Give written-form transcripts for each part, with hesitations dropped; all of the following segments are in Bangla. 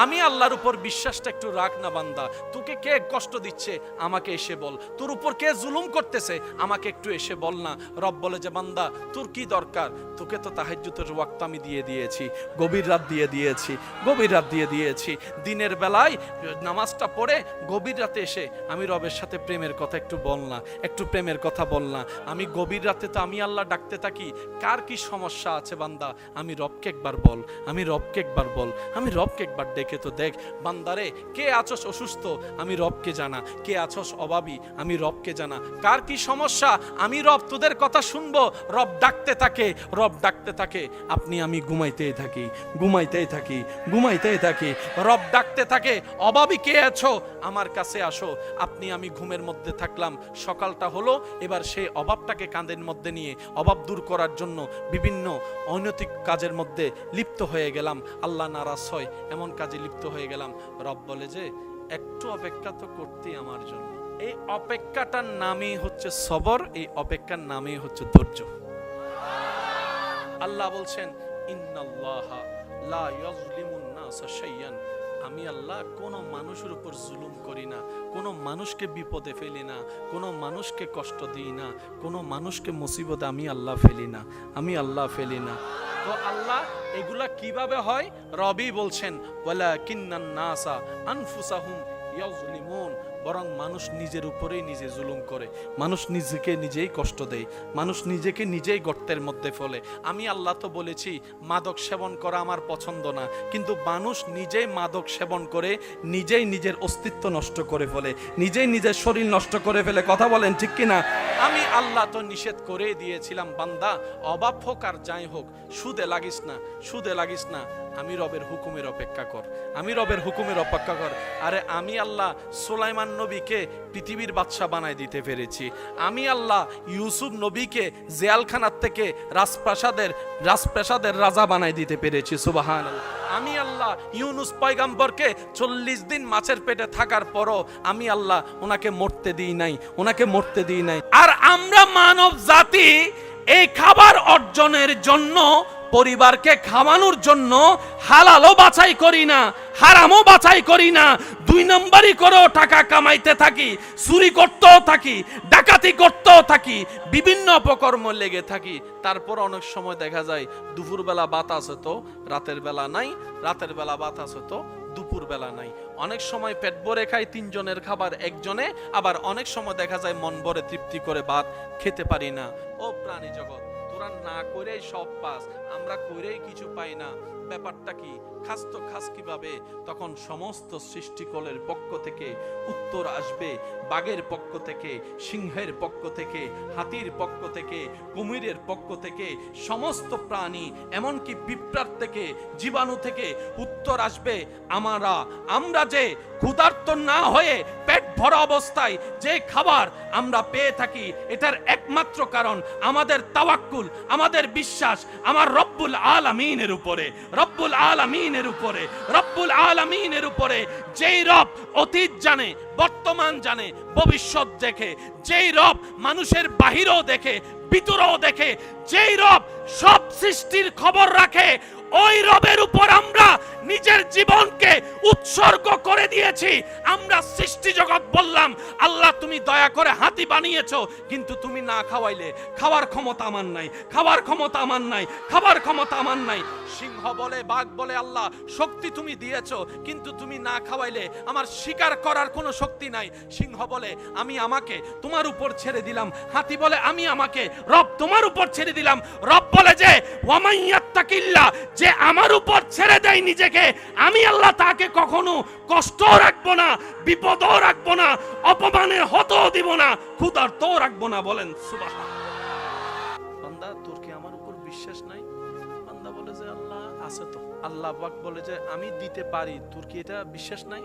আমি আল্লাহর উপর বিশ্বাসটা একটু রাখ না বান্দা। তোকে কে কষ্ট দিচ্ছে আমাকে এসে বল, তোর উপর কে জুলুম করতেছে আমাকে একটু এসে বল না। রব বলে যে বান্দা তোর কি দরকার, তোকে তো তাহাজ্জুদের ওয়াক্ত আমি দিয়ে দিয়েছি, গভীর রাত দিয়ে দিয়েছি, গভীর রাত দিয়ে দিয়েছি। দিনের বেলায় নামাজটা পড়ে গভীর রাতে এসে আমি রবের সাথে প্রেমের কথা একটু বল না, একটু প্রেমের কথা বল না। আমি গভীর রাতে তো আমি আল্লাহ ডাকতে থাকি, কার কি সমস্যা আছে বান্দা আমি রবকে একবার বল, আমি রবকে একবার বল, আমি রবকে একবার ডেকে তো দেখ। বান্দারে কে আছস অসুস্থ আমি রবকে জানা, কে আছস অভাবী আমি রবকে জানা, কার কি সমস্যা আমি রব তোদের কথা শুনবো। রব ডাকতে থাকে, রব ডাকতে থাকে, আপনি আমি ঘুমাইতেই থাকি, ঘুমাইতেই থাকি, ঘুমাইতেই থাকি। রব ডাকতে থাকে, অভাবী কে আছো আমার কাছে আসো। আপনি আমি ঘুমের মধ্যে থাকলাম, সকালটা হলো, এবার সেই অভাবটাকে কাঁধের মধ্যে নিয়ে অভাব দূর করার জন্য বিভিন্ন অনৈতিক কাজের মধ্যে লিপ্ত হয়ে গেলাম, আল্লাহ নারাজ হয় এমন কাজে লিপ্ত হয়ে গেলাম। রব বলে যে একটু অপেক্ষা তো করতেই আমার জন্য। এই অপেক্ষাটার নামই হচ্ছে সবর, এই অপেক্ষার নামই হচ্ছে ধৈর্য। আল্লাহ বলছেন ইন্নাল্লাহা লা ইয়াজলিমুন নাসা শাইয়ান, আমি আল্লাহ কোনো মানুষের উপর জুলুম করি না, কোনো মানুষকে বিপদে ফেলি না, কোনো মানুষকে কষ্ট দিই না, কোনো মানুষকে মুসিবতে আমি আল্লাহ ফেলি না, আমি আল্লাহ ফেলি না। তো আল্লাহ এগুলা কিভাবে হয় রবি বলছেন ওয়ালাকিন্নান নাসা আনফুসাহুম ইয়াজলিমুন, বরং মানুষ নিজের উপরেই নিজে জুলুম করে, মানুষ নিজেকে নিজেই কষ্ট দেয়, মানুষ নিজেকে নিজেই গর্তের মধ্যে ফেলে। আমি আল্লাহ তো বলেছি মাদক সেবন করা আমার পছন্দ না, কিন্তু মানুষ নিজেই মাদক সেবন করে নিজেই নিজের অস্তিত্ব নষ্ট করে ফেলে, নিজেই নিজের শরীর নষ্ট করে ফেলে। কথা বলেন ঠিক কিনা? আমি আল্লাহ তো নিষেধ করে দিয়েছিলাম বান্দা অভাব হোক আর যাই হোক সুদে লাগিস না, সুদে লাগিস না, আমি রবের হুকুমের অপেক্ষা কর, আমি রবের হুকুমের অপেক্ষা কর। আরে আমি আল্লাহ সুলাইমান নবীকে পৃথিবীর বাদশা বানায় দিতে পেরেছি, আমি আল্লাহ ইউসুফ নবীকে জেলখানার থেকে রাজপ্রাসাদের রাজা বানায় দিতে পেরেছি, সুবহানাল্লাহ। আমি আল্লাহ ইউনুস পয়গম্বরকে 40 দিন মাছের পেটে থাকার পরও আমি আল্লাহ ওনাকে মরতে দিই নাই, ওনাকে মরতে দিই নাই। আর আমরা মানব জাতি এই খাবার অর্জনের জন্য, পরিবারকে খাওয়ানোর জন্য হালালও বাছাই করি না, হারামও বাছাই করি না, 2 নম্বরই করেও টাকা কামাইতে থাকি, চুরি করতেও থাকি, ডাকাতি করতেও থাকি, বিভিন্ন অপকর্ম লেগে থাকি। তারপর অনেক সময় দেখা যায় দুপুরবেলা ভাত আছে তো রাতের বেলা নাই, রাতের বেলা ভাত আছে তো দুপুর বেলা নাই। অনেক সময় পেট ভরে খাই 3 জনের খাবার একজনে, আবার অনেক সময় দেখা যায় মন ভরে তৃপ্তি করে ভাত খেতে পারি না। ও প্রাণী জগৎ, তোরা না করেই সব পাস, আমরা করেই কিছু পাই না। ব্যাপারটা কি? খাস তো খাস কিভাবে? তখন সমস্ত সৃষ্টিকলের পক্ষ থেকে উত্তর আসবে, বাঘের পক্ষ থেকে, সিংহের পক্ষ থেকে, হাতির পক্ষ থেকে, কুমিরের পক্ষ থেকে, সমস্ত প্রাণী এমনকি পিঁপড়ার থেকে, জীবাণু থেকে উত্তর আসবে। আমরা যে ক্ষুধার্ত না হয়ে পেট ভরা অবস্থায় যে খাবার আমরা পেয়ে থাকি, এটার একমাত্র কারণ আমাদের তাওয়াক্কুল, আমাদের বিশ্বাস আমার রব্বুল আলামিনের উপরে, রব্বুল আলামিনের উপরে, রব্বুল আলামিনের উপরে। যেই রব অতীত জানে, বর্তমান জানে, ভবিষ্যৎ দেখে, যেই রব মানুষের বাহিরেও দেখে, ভিতরেও দেখে, যেই রব সব সৃষ্টির খবর রাখে, ওই রবের উপর আমরা নিজের জীবনকে উৎসর্গ করে দিয়েছি। আমরা সৃষ্টি জগৎ বললাম আল্লাহ তুমি দয়া করে হাতি বানিয়েছো, কিন্তু তুমি না খাওয়াইলে খাওয়ার ক্ষমতা আমার নাই, খাওয়ার ক্ষমতা আমার নাই, খাবার ক্ষমতা আমার নাই। সিংহ বলে, বাঘ বলে আল্লাহ শক্তি তুমি দিয়েছো, কিন্তু তুমি না খাওয়াইলে আমার শিকার করার কোনো শক্তি নাই। সিংহ বলে আমি আমাকে তোমার উপর ছেড়ে দিলাম, হাতি বলে আমি আমাকে রব তোমার উপর ছেড়ে দিলাম। রব বলে যে ওয়ামাইয়াত্তাকিল্লাহ, যে আমার উপর ছেড়ে দেয় নিজেকে, আমি আল্লাহ তাকে কখনো কষ্টও রাখবো না, বিপদও রাখবো না, অপমানের হতও দিব না, ক্ষুধার্তও রাখবো না। বলেন সুবহানাল্লাহ। বান্দা তোর কি আমার উপর বিশ্বাস নাই? বান্দা বলে যে আল্লাহ আছে তো। আল্লাহ পাক বলে যে আমি দিতে পারি, তোর কি এটা বিশ্বাস নাই?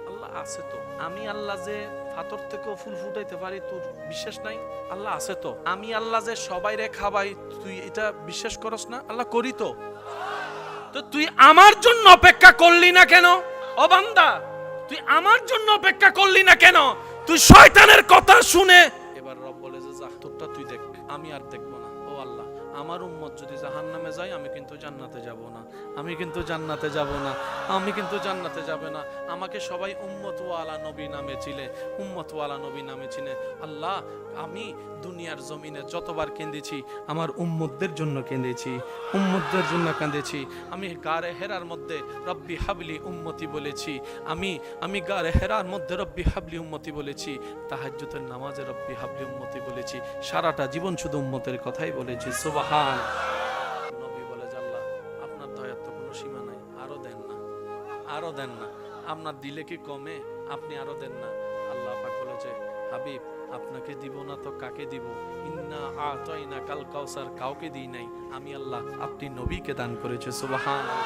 আল্লাহ আছে তো। আমি আল্লাহ যে পাথর থেকেও ফুল ফুটাইতে পারি, তোর বিশ্বাস নাই? আল্লাহ আছে তো। আমি আল্লাহ যে সবাইরে খাওয়াই, তুই এটা বিশ্বাস করস না? আল্লাহ করি তো। তো তুই আমার জন্য অপেক্ষা করলি না কেন? ও বান্দা, তুই আমার জন্য অপেক্ষা করলি না কেন? তুই শয়তানের কথা শুনে। এবার রব বলে যে যা, তোরটা তুই দেখ, আমি আর দেখবো না। ও আল্লাহ, আমার উম্মত যদি জাহান্নামে যায় আমি কিন্তু জান্নাতে যাব না, আমি কিন্তু জান্নাতে যাব না, আমি কিন্তু জান্নাতে যাব না। আমাকে সবাই উম্মতওয়ালা নবী নামে চিনে, উম্মতওয়ালা নবী নামে চিনে। আল্লাহ, আমি দুনিয়ার জমিনে যতবার কেঁদেছি আমার উম্মতদের জন্য কেঁদেছি, উম্মতদের জন্য কাঁদেছি। আমি গারে হেরার মধ্যে রব্বি হাবলি উম্মতি বলেছি, আমি গারে হেরার মধ্যে রব্বি হাবলি উম্মতি বলেছি, তাহাজ্জুদের নামাজে রব্বি হাবলি উম্মতি বলেছি, সারাটা জীবন শুধু উম্মতের কথাই বলেছি। সুবহান। নবী বলে, আল্লাহ আপনার দয়ার তো কোনো সীমা নাই, আরো দেন না, আরো দেন না, আপনার দিলে কি কমে, আপনি আরো দেন না। আল্লাহ পাক বলেছে, হাবিব আপনাকে দিব না তো কাকে দিব? ইন্না আতাইনা কাল কাউসার, কাউকে দিই নাই, আমি আল্লাহ আপনি নবীকে দান করেছে। সুবহানাল্লাহ।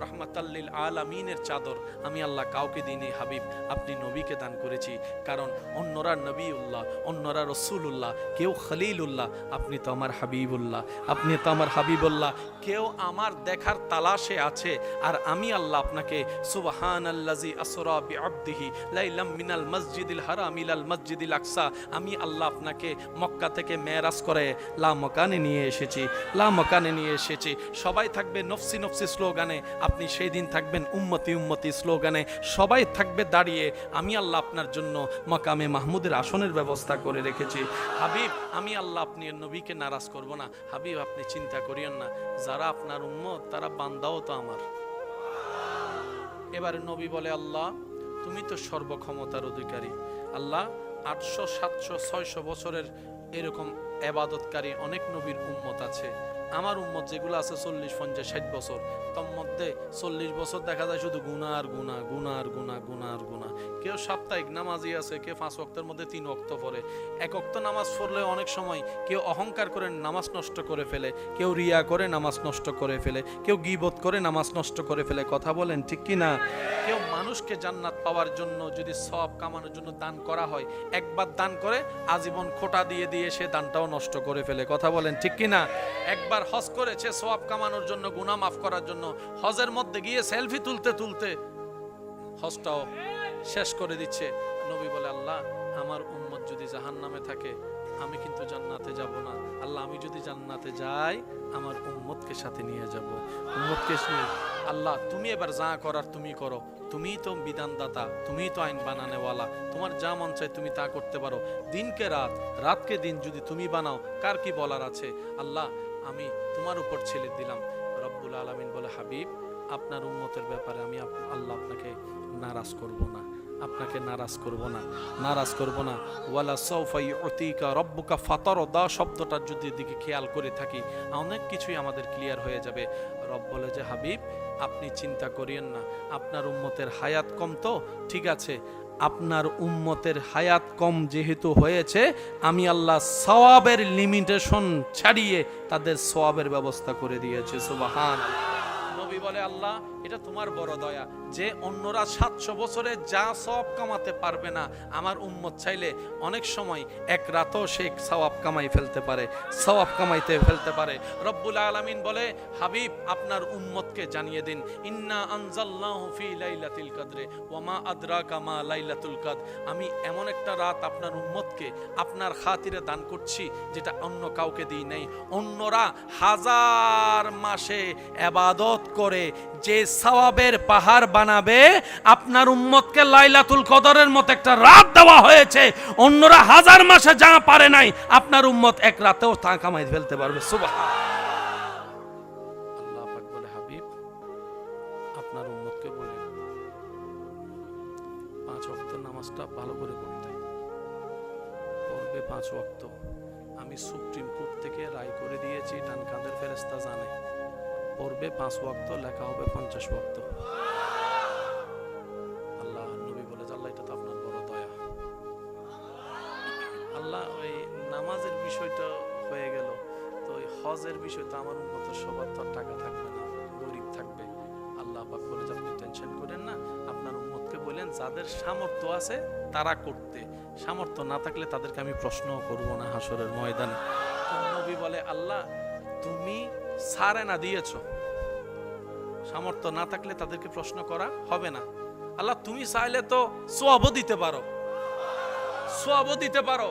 রহমাতাল্লিল আলামিনের চাদর আমি আল্লাহ কাউকে দিইনি, হাবিব আপনি নবীকে দান করেছি। কারণ অন্যরা নবীউল্লাহ, অন্যরা রসুলুল্লাহ, কেউ খলিলুল্লাহ, আপনি তো আমার হাবিবুল্লাহ, আপনি তো আমার হাবিবুল্লাহ। কেউ আমার দেখার তালাশে আছে, আর আমি আল্লাহ আপনাকে সুবহানাল্লাযী আসরা বিআবদিহি লাইলাম মিনাল মসজিদিল হারাম ইলাল মসজিদিল আকসা, আমি আল্লাহ আপনাকে মক্কা থেকে মেরাজ করে লা মকানে নিয়ে এসেছি, লা মকানে নিয়ে এসেছি। সবাই থাকবে নফসি নফসি স্লোগানে, আপনি সেই দিন থাকবেন উম্মতি উম্মতি স্লোগানে। সবাই থাকবে দাঁড়িয়ে, আমি আল্লাহ আপনার জন্য মাকামে মাহমুদের আসনের ব্যবস্থা করে রেখেছি। হাবিব আমি আল্লাহ আপনি নবীকে নারাজ করব না। হাবিব আপনি চিন্তা করিয়েন না, যারা আপনার উম্মত তারা বান্দাও তো আমার। এবারে নবী বলে, আল্লাহ তুমি তো সর্বক্ষমতার অধিকারী। আল্লাহ 800 700 600 বছরের এরকম এবাদতকারী অনেক নবীর উম্মত আছে, আমার উম্মত যেগুলো আছে 40 50 60 বছর, তার মধ্যে 40 বছর দেখা যায় শুধু গুনার গুনাহ, গুনার গুনাহ, গুনার গুনাহ। কেউ সাপ্তাহিক নামাজি আছে, কেউ 5 ওয়াক্তের মধ্যে 3 ওয়াক্ত পড়ে। এক ওয়াক্ত নামাজ পড়লে অনেক সময় কেউ অহংকার করে নামাজ নষ্ট করে ফেলে, কেউ রিয়া করে নামাজ নষ্ট করে ফেলে, কেউ গীবত করে নামাজ নষ্ট করে ফেলে। কথা বলেন ঠিক কি না? কেউ মানুষকে জান্নাত পাওয়ার জন্য যদি সওয়াব কামানোর জন্য দান করা হয়, একবার দান করে আজীবন খোটা দিয়ে দিয়ে সে দানটাও নষ্ট করে ফেলে। কথা বলেন ঠিক কি না? একবার হজ করেছে সওয়াব কামানোর জন্য, গুনাহ মাফ করার জন্য, হজের মধ্যে গিয়ে সেলফি তুলতে তুলতে হজটাও শেষ করে দিচ্ছে। নবী বলে, আল্লাহ আমার উম্মত যদি জাহান্নামে থাকে আমি কিন্তু জান্নাতে যাব না। আল্লাহ আমি যদি জান্নাতে যাই আমার উম্মতকে সাথে নিয়ে যাব, উম্মতকে নিয়ে। আল্লাহ তুমি এবার যা করার তুমি করো, তুমিই তো বিধানদাতা, তুমিই তো আইন বানানেওয়ালা, তোমার যা মন চায় তুমি তা করতে পারো। দিনকে রাত, রাতকে দিন যদি তুমি বানাও কার কি বলার আছে? আল্লাহ আমি তোমার উপর ছেড়ে দিলাম। রব্বুল আলামিন বলে, হাবিব আপনার উম্মতের ব্যাপারে আমি আল্লাহ আপনাকে নারাজ করব না, আপনাকে নারাজ করব না, নারাজ করব না। ওয়ালা সাউফা ইউতিকা রব্বুকা ফাতারদা শব্দটার যদি দিকে খেয়াল করে থাকি অনেক কিছুই আমাদের ক্লিয়ার হয়ে যাবে। রব বলে যে, হাবিব আপনি চিন্তা করিয়েন না, আপনার উম্মতের হায়াত কম তো ঠিক আছে, আপনার উম্মতের হায়াত কম যেহেতু হয়েছে আমি আল্লাহ সওয়াবের লিমিটেশন ছাড়িয়ে তাদের সওয়াবের ব্যবস্থা করে দিয়েছে। সুবহানাল্লাহ। নবী বলে, আল্লাহ এটা তোমার বড় দয়া যে অন্যরা 700 বছরে যা সওয়াব কামাতে পারবে না, আমার উম্মত চাইলে অনেক সময় এক রাতও সে সওয়াব কামাই ফেলতে পারে, সওয়াব কামাইতে ফেলতে পারে। রব্বুল আলামিন বলে, হাবিব আপনার উম্মতকে জানিয়ে দিন, ইন্না আনজালনাহু ফি লাইলাতুল কদরে ওয়া মা আদরাকা মা লাইলাতুল কদর, আমি এমন একটা রাত আপনার উম্মতকে আপনার খাতিরে দান করছি যেটা অন্য কাউকে দিই নাই। অন্যরা 1000 মাসে ইবাদত করে যে সওয়াবের পাহাড় বানাবে, আপনার উম্মতকে লাইলাতুল কদরের মতো একটা রাত দেওয়া হয়েছে। অন্যরা 1000 মাসে যা পারে নাই আপনার উম্মত এক রাতেও তা কামাই ফেলতে পারবে। সুবহানাল্লাহ। আল্লাহ পাক বলে, হাবিব আপনার উম্মতকে বলে 5 ওয়াক্ত নামাজটা ভালো করে পড়তে, পড়বে 5 ওয়াক্ত। আমি সুপ্রিম কোর্ট থেকে রায় করে দিয়েছি, ডান কাঁধের ফেরেশতা জানে, পড়বে 5 ওয়াক্ত, লেখা হবে 50 ওয়াক্ত। আল্লাহ নবী বলে, আল্লাহ এটা তো আপনার বড় দয়া। আল্লাহ ওই নামাজের বিষয়টা হয়ে গেল, তো ওই হজের বিষয়টা আমার উম্মতের সবার তো টাকা থাকবে না, গরিব থাকবে। আল্লাহ পাক বলে, আপনি টেনশন করেন না, আপনার উম্মতকে বলেন যাদের সামর্থ্য আছে তারা করতে, সামর্থ্য না থাকলে তাদেরকে আমি প্রশ্নও করব না হাসরের ময়দানে। নবী বলে, আল্লাহ তুমি সারে না দিয়েছো, সামর্থ্য না থাকলে তাদেরকে প্রশ্ন করা হবে না। আল্লাহ তুমি চাইলে তো সওয়াবও দিতে পারো, সওয়াবও দিতে পারো।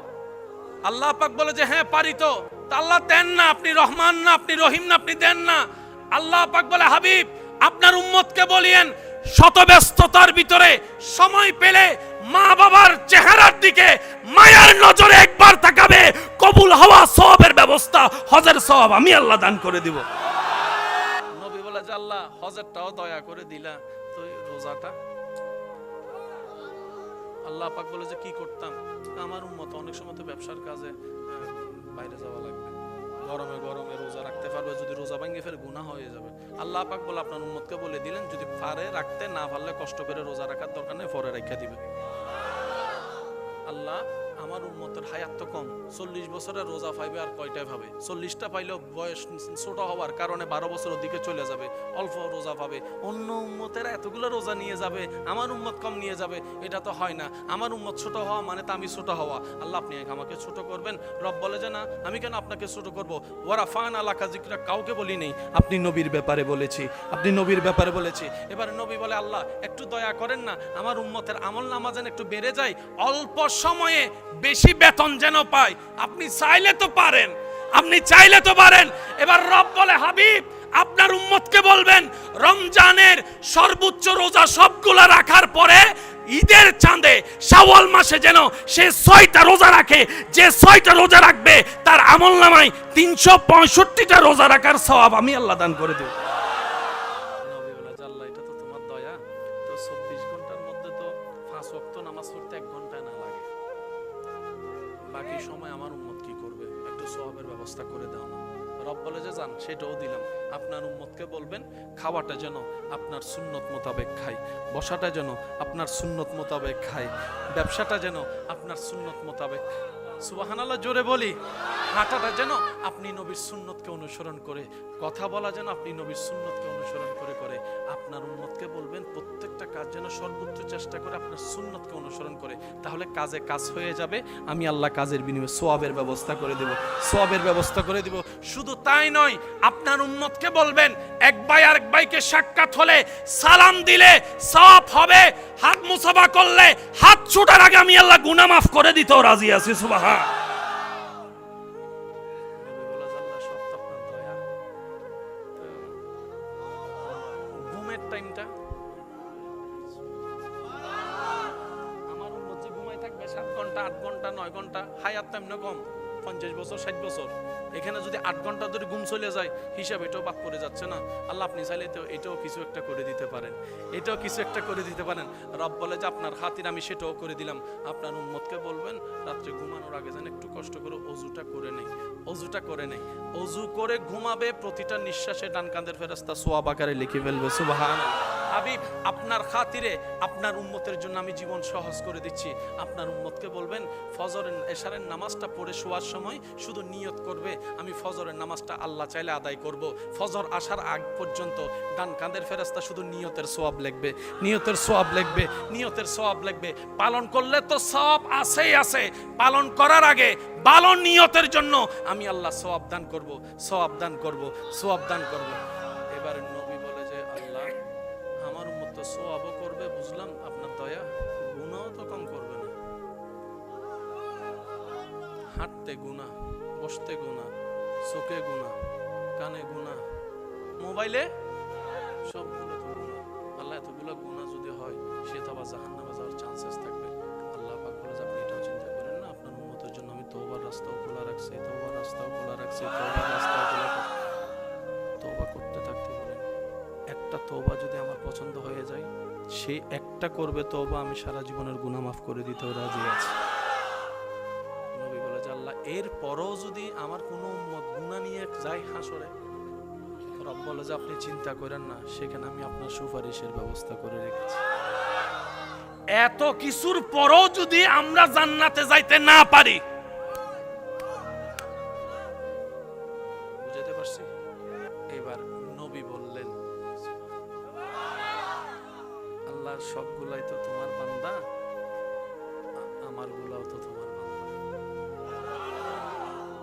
আল্লাহ পাক বলে যে হ্যাঁ পারি তো, তা আল্লাহ দেন না, আপনি রহমান না, আপনি রহিম না, আপনি দেন না। আল্লাহ পাক বলে, হাবিব আপনার উম্মতকে বলিয়েন শত ব্যস্ততার ভিতরে সময় পেলে মা বাবার চেহারার দিকে মায়ার নজরে একবার তাকাবে, কবুল হওয়া সওয়াবের ব্যবস্থা, হজের সওয়াব আমি আল্লাহ দান করে দিব। নবী বলে যে আল্লাহ হজেরটাও দয়া করে দিলা, তো রোজাটা? আল্লাহ পাক বলে যে কি করতাম, আমার উম্মত অনেক সময় তো ব্যবসার কাজে বাইরে যাওয়া লাগবে, গরমে গরমে রোজা রাখতে পারবে, যদি রোজা ভাঙে ফের গুনাহ হয়ে যাবে। আল্লাহ পাক বলে আপনার উম্মতকে বলে দিলেন যদি পারে রাখতে, না পারলে কষ্ট করে রোজা রাখার দরকার নেই, পরে রেখে দিবে। আল্লাহ আমার উম্মতের হায়াত তো কম, 40 বছরের রোজা পাইবে আর কয়টায় পাবে? 40টা পাইলেও বয়স ছোট হওয়ার কারণে 12 বছরের দিকে চলে যাবে, অল্প রোজা পাবে। অন্য উম্মতেরা এতগুলো রোজা নিয়ে যাবে, আমার উম্মত কম নিয়ে যাবে, এটা তো হয় না। আমার উম্মত ছোট হওয়া মানে তো আমি ছোট হওয়া। আল্লাহ আপনি আমাকে ছোট করবেন? রব বলে যে না, আমি কেন আপনাকে ছোট করব? ওয়ারাফান আলাকা যিকরা কাউকে বলি নেই, আপনি নবীর ব্যাপারে বলেছি, আপনি নবীর ব্যাপারে বলেছি। এবারে নবী বলে আল্লাহ একটু দয়া করেন না, আমার উম্মতের আমল নামা যেন একটু বেড়ে যায়, অল্প সময়ে বেশি বেতন যেন পায়। আপনি চাইলে তো পারেন, আপনি চাইলে তো পারেন। এবার রব বলে হাবিব আপনার উম্মতকে বলবেন রমজানের সর্বোচ্চ রোজা সবগুলা রাখার পরে ঈদের চাঁদে শাওয়াল মাসে যেন সে 6টা রোজা রাখে, যে 6টা রোজা রাখবে তার আমল নামায় 365টা রোজা রাখার সওয়াব আমি আল্লাহ দান করে দেব। নবী বলে আল্লাহ এটা তো তোমার দয়া, তো 24 ঘন্টার মধ্যে তো 5 ওয়াক্ত নামাজ পড়তে 1 ঘন্টা না লাগে, বাকি সময় আমার উম্মত কি করবে? একটু সওয়াবের ব্যবস্থা করে দাও না। রব বলে যে যান, সেটাও দিলাম। আপনার উম্মতকে বলবেন খাওয়াটা যেন আপনার সুন্নত মোতাবেক খাই, বসাটা যেন আপনার সুন্নত মোতাবেক খাই, ব্যবসাটা যেন আপনার সুন্নত মোতাবেক, সুবহানাল্লাহ জোরে বলি, হাঁটাটা যেন আপনি নবীর সুন্নতকে অনুসরণ করে, কথা বলা যেন আপনি নবীর সুন্নতকে অনুসরণ করে করে। আপনার উম্মতকে বলবেন প্রত্যেকটা কাজ যেন সর্বোচ্চ চেষ্টা করে আপনার সুন্নতকে অনুসরণ করে, তাহলে কাজে কাজ হয়ে যাবে। আমি আল্লাহ কাজের বিনিময়ে সওয়াবের ব্যবস্থা করে দেব, সওয়াবের ব্যবস্থা করে দেব। শুধু তাই নয়, আপনার উম্মতকে বলবেন এক ভাই আরেক ভাইকে সাক্ষাৎ হলে সালাম দিলে সওয়াব হবে, হাত মুসাফা করলে হাত ছোটার আগে আমি আল্লাহ গুনাহ মাফ করে দিতেও রাজি আছি। সুবহান। ঘুমের টাইমটা আমার উম্মত যে ঘুমাই থাকবে 7 ঘন্টা 8 ঘন্টা 9 ঘন্টা, হায়াত টাইম না কম 50 বছর 60 বছর, এখানে যদি 8 ঘন্টা ধরে ঘুম চলে যায় হিসাব এটাও বাদ করে যাচ্ছে না? আল্লাহ আপনি চাইলে তো এটাও কিছু একটা করে দিতে পারেন, এটাও কিছু একটা করে দিতে পারেন। রব বলে যে আপনার খাতির আমি সেটাও করে দিলাম। আপনার উম্মতকে বলবেন রাত্রে ঘুমানোর আগে যেন একটু কষ্ট করে অজুটা করে নেই, অজুটা করে নেই, অজু করে ঘুমাবে, প্রতিটা নিঃশ্বাসে ডান কাঁধের ফেরেশতা সওয়াব আকারে লিখে ফেলবে। সুবহানাল্লাহ। হাবিব আপনার খাতিরে আপনার উম্মতের জন্য আমি জীবন সহজ করে দিচ্ছি। আপনার উম্মতকে বলবেন ফজরের এশারের নামাজটা পড়ে শোয়ার সময় শুধু নিয়ত করবে আমি ফজরের নামাজটা আল্লাহ চাইলে আদায় করব। ফজর আসার আগ পর্যন্ত ডান কাঁধের ফেরেশতা শুধু নিয়তের সওয়াব লিখবে, নিয়তের সওয়াব লিখবে, নিয়তের সওয়াব লিখবে। পালন করলে তো সওয়াব আছেই আছে, পালন করার আগে ভালো নিয়তের জন্য আমি আল্লাহ সওয়াব দান করব, সওয়াব দান করব, সওয়াব দান করব। এবার নবী বলে যে আল্লাহ আমার উম্মত তো সওয়াবও করবে, বুঝলাম আপনার দয়া, গুনাহও তো কম করবে না। হাঁটতে গুনাহ, বসতে গুনাহ, চোখে গুনাহ, কানে গুনাহ, মোবাইলে সবগুলো তো গুনাহ। আল্লাহ এতগুলো গুনাহ যদি হয় সে তো আবার জাহান্নামে যাওয়ার চান্সেস থাকবে। আল্লাহ পাক বলে যে আপনি এটাও চিন্তা করেন না, আপনার উম্মতের জন্য আমি তওবার রাস্তাও খোলা রাখছি, তওবার রাস্তাও খোলা রাখছি, তওবার রাস্তাও খোলা রাখছি। তওবা করতে থাকতে বলেন। একটা তওবা যদি আমার পছন্দ হয়ে যায়, সে একটা করবে তওবা, আমি সারা জীবনের গুনাহ মাফ করে দিতেও রাজি আছি। নবী বলে যে আল্লাহ এর পরেও যদি আমার কোনো উম্মত গুনাহ নিয়ে যায় হাসরে, রব বলে যে আপনি চিন্তা করেন না, সেখানে আমি আপনার সুপারিশের ব্যবস্থা করে রেখেছি। এত কিছুর পরেও যদি আমরা জান্নাতে যাইতে না পারি, বুঝতে পারছি? এবার নবী বললেন আল্লাহর সবগুলাই তো তোমার বান্দা, আমার গুলাও তো তোমার বান্দা।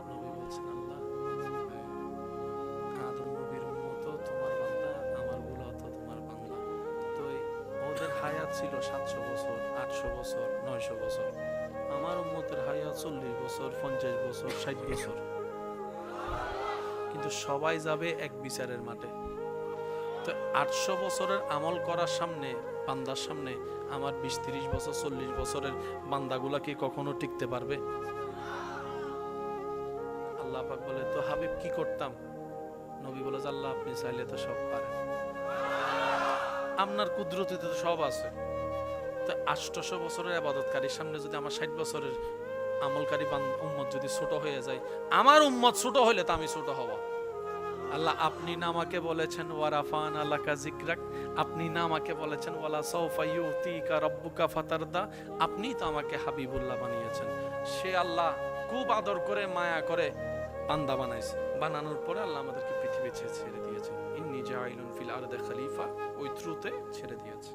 নবী বলছেন আল্লাহ আদম নবীর উম্মত তোমার বান্দা, আমার গুলাও তো তোমার বান্দা। তো ওদের হায়াত ছিল 700 বছর, 800 বছর, 900 বছর। আমার উম্মতের হায়াত 40 বছর, 50 বছর, 60 বছর। কিন্তু সবাই যাবে এক বিচারের মাঠে। তো 800 বছরের আমল করার সামনে, বান্দার সামনে আমার 20-30 বছর 40 বছরের বান্দাগুলা কি কখনো টিকতে পারবে? আল্লাহ পাক বলে, তো হাবিব কি করতাম? নবী বলে, আল্লাহ আপনি চাইলে তো সব পারেন, আপনার কুদরতিতে তো সব আছে। তো 800 বছরের ইবাদতকারীর সামনে যদি আমার 60 বছরের আমলকারী উম্মত যদি ছোট হয়ে যায়, আমার উম্মত ছোট হইলে তো আমি ছোট হব। আল্লাহ আপনি না আমাকে বলেছেন ওয়ারাফানা লাকা যিকরাক, আপনি না আমাকে বলেছেন ওয়ালা সাউফা ইউতিকা রাব্বুকা ফাতারদা, আপনি তো আমাকে হাবিবুল্লাহ বানিয়েছেন। সে আল্লাহ খুব আদর করে মায়া করে বান্দা বানাইছে। বানানোর পরে আল্লাহ আমাদেরকে পৃথিবী ছেড়ে দিয়েছেন। ইন্নী জাইলুন ফিল আরদি খলিফা, ওই থ্রুতে ছেড়ে দিয়েছে।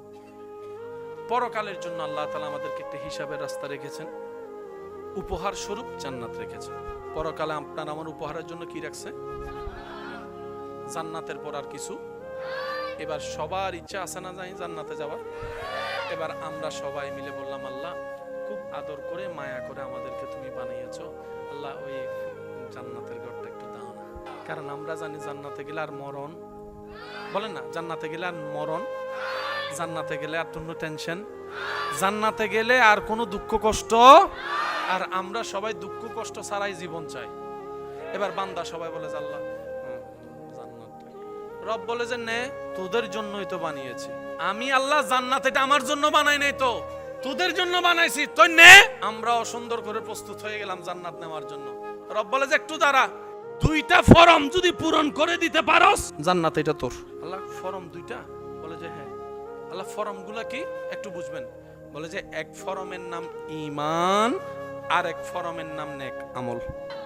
পরকালের জন্য আল্লাহ তাআলা আমাদেরকে একটা হিসাবের রাস্তা রেখেছেন, উপহার স্বরূপ জান্নাত রেখেছেন। পরকালে আপনার আমার উপহারের জন্য কি রাখছে? জান্নাতের পর আর কিছু। এবার সবার ইচ্ছা আছে না যাই জান্নাতে যাওয়ার? এবার আমরা সবাই মিলে বললাম, আল্লাহ খুব আদর করে মায়া করে আমাদেরকে তুমি বানিয়েছো, আল্লাহ ওই জান্নাতের ঘরটা একটু দাও না। কারণ আমরা জানি জান্নাতে গেলে আর মরণ, বলেন না, জান্নাতে গেলে আর মরণ, জান্নাতে গেলে আর কোনো টেনশন, জান্নাতে গেলে আর কোনো দুঃখ কষ্ট। আর আমরা সবাই দুঃখ কষ্ট ছাড়াই জীবন চাই। এবার বান্দা সবাই বলে, আল্লাহ জান্নাতটা। রব বলে যে নে, তোদের জন্যই তো বানিয়েছি আমি। আল্লাহ জান্নাত এটা আমার জন্য বানাই নাই, তো তোদের জন্য বানাইছি, তুই নে। আমরাও সুন্দর করে প্রস্তুত হয়ে গেলাম জান্নাত নেওয়ার জন্য। রব বলে যে একটু দাঁড়া, 2টা ফরম যদি পূরণ করে দিতে পারোস জান্নাত এটা তোর। আল্লাহ ফরম 2টা? বলে যে হ্যাঁ। আল্লাহ ফরমগুলা কি একটু বুঝবেন। বলে যে এক ফরমের নাম ঈমান, আর এক ফরমের নাম নেক আমল।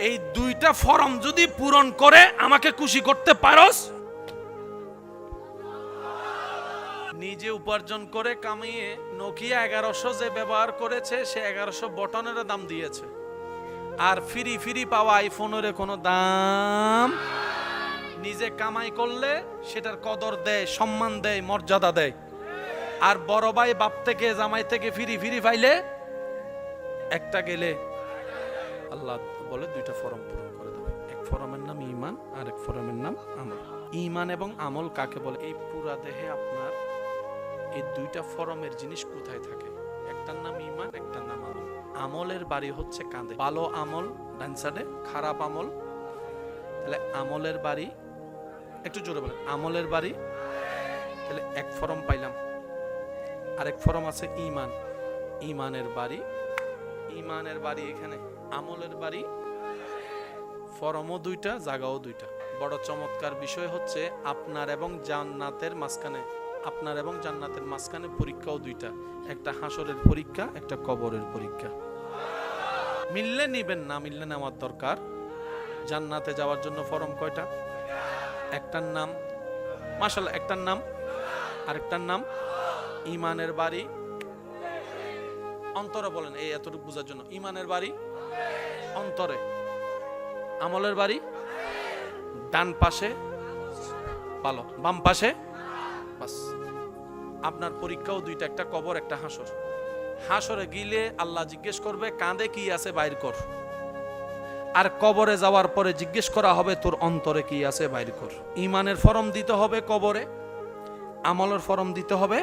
এই 2টা ফরম যদি পূরণ করে আমাকে খুশি করতে পারোস, নিজে উপার্জন করে কামিয়ে নোকিয়া 1100 যে ব্যবহার করেছে, সে 1100 বটনের দাম দিয়েছে। আর ফ্রি পাওয়া আইফোনের কোনো দাম। নিজে কামাই করলে সেটার কদর দেয়, সম্মান দেয়, মর্যাদা দেয়। আর বড় ভাই বাপ থেকে জামাই থেকে ফ্রি পাইলে একটা গেলে আল্লাহ বলে 2টা ফরম পূরণ করে দেবে। এক ফরমের নাম ঈমান, আর এক ফরমের নাম আমল। ঈমান এবং আমল কাকে বলে? এই পুরা দেহে আপনার এই 2টা ফরমের জিনিস কোথায় থাকে? একটার নাম ঈমান, একটার নাম আমল। আমলের বাড়ি হচ্ছে কাঁধে। ভালো আমল ডান সাইডে, খারাপ আমল। তাহলে আমলের বাড়ি, একটু জোরে বলেন, আমলের বাড়ি। তাহলে এক ফরম পাইলাম। আরেক ফরম আছে ঈমান, ঈমানের বাড়ি। ঈমানের বাড়ি এখানে, আমলের বাড়ি। ফরমও 2টা, জায়গাও 2টা। বড় চমৎকার বিষয় হচ্ছে আপনার এবং জান্নাতের মাঝখানে, আপনার এবং জান্নাতের মাঝখানে পরীক্ষাও 2টা। একটা হাসরের পরীক্ষা, একটা কবরের পরীক্ষা। মিললে নিবেন, না মিললে নেওয়ার দরকার। জান্নাতে যাওয়ার জন্য ফরম কয়টা? একটার নাম মাশাআল্লাহ, একটার নাম, আরেকটার নাম ঈমানের বাড়ি। অন্তরে বলেন, এই এতটুকু বোঝার জন্য। ঈমানের বাড়ি অন্তরে, আমলের বাড়ি ডান পাশে, ভালো বাম পাশে। বাস, আপনার পরীক্ষাও 2টা, একটা কবর, একটা হাসর। হাসরে গিলে আল্লাহ জিজ্ঞেস করবে কাঁধে কি আছে বাইর কর। আর কবরে যাওয়ার পরে জিজ্ঞেস করা হবে তোর অন্তরে কি আছে বাইর কর। ঈমানের ফরম দিতে হবে কবরে, আমলের ফরম দিতে হবে।